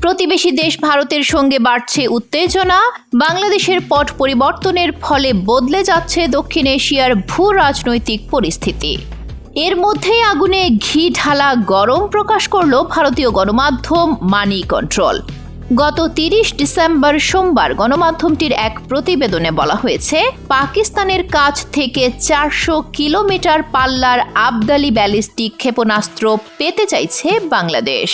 প্রতিবেশী দেশ ভারতের সঙ্গে বাড়ছে উত্তেজনা। বাংলাদেশের পট পরিবর্তনের ফলে বদলে যাচ্ছে দক্ষিণ এশিয়ার ভূ রাজনৈতিক পরিস্থিতি। এর মধ্যেই আগুনে ঘি ঢালা গরম প্রকাশ করল ভারতীয় গণমাধ্যম মানি কন্ট্রোল। গত ৩০ ডিসেম্বর সোমবার গণমাধ্যমটির এক প্রতিবেদনে বলা হয়েছে, পাকিস্তানের কাছ থেকে ৪০০ কিলোমিটার পাল্লার আবদালি ব্যালিস্টিক ক্ষেপণাস্ত্র পেতে চাইছে বাংলাদেশ।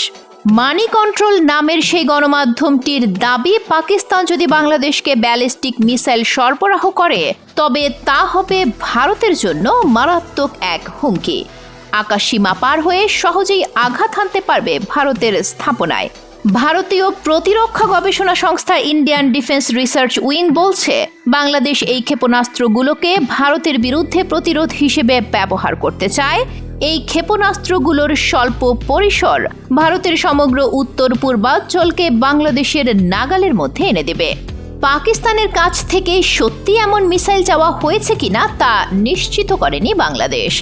মানি কন্ট্রোল নামের সেই গণমাধ্যমটির দাবি, পাকিস্তান যদি বাংলাদেশকে ব্যালিস্টিক মিসাইল সরবরাহ করে তবে তা হবে ভারতের জন্য মারাত্মক এক হুমকি। আকাশসীমা পার হয়ে সহজেই আঘাত হানতে পারবে ভারতের স্থাপনায়। ভারতীয় প্রতিরক্ষা গবেষণা সংস্থা ইন্ডিয়ান ডিফেন্স রিসার্চ উইং বলছে, বাংলাদেশ এই ক্ষেপণাস্ত্রগুলোকে ভারতের বিরুদ্ধে প্রতিরোধ হিসেবে ব্যবহার করতে চায়। এই ক্ষেপণাস্ত্রগুলোর স্বল্প পরিসর ভারতের সমগ্র উত্তর পূর্বাঞ্চলকে বাংলাদেশের নাগালের মধ্যে এনে দেবে। পাকিস্তানের কাছ থেকে সত্যি এমন মিসাইল চাওয়া হয়েছে কিনা তা নিশ্চিত করেনি বাংলাদেশ।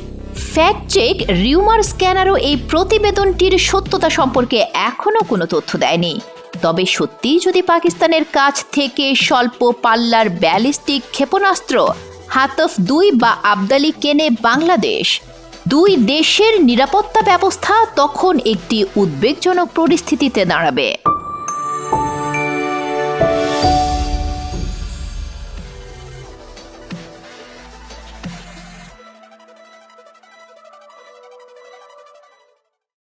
ফ্যাক্ট চেক রিউমার স্ক্যানারও এই প্রতিবেদনটির সত্যতা সম্পর্কে এখনও কোনো তথ্য দেয়নি। তবে সত্যিই যদি পাকিস্তানের কাছ থেকে স্বল্প পাল্লার ব্যালিস্টিক ক্ষেপণাস্ত্র হাতফ-2 বা আবদালি কেনে বাংলাদেশ, দুই দেশের নিরাপত্তা ব্যবস্থা তখন একটি উদ্বেগজনক পরিস্থিতিতে দাঁড়াবে।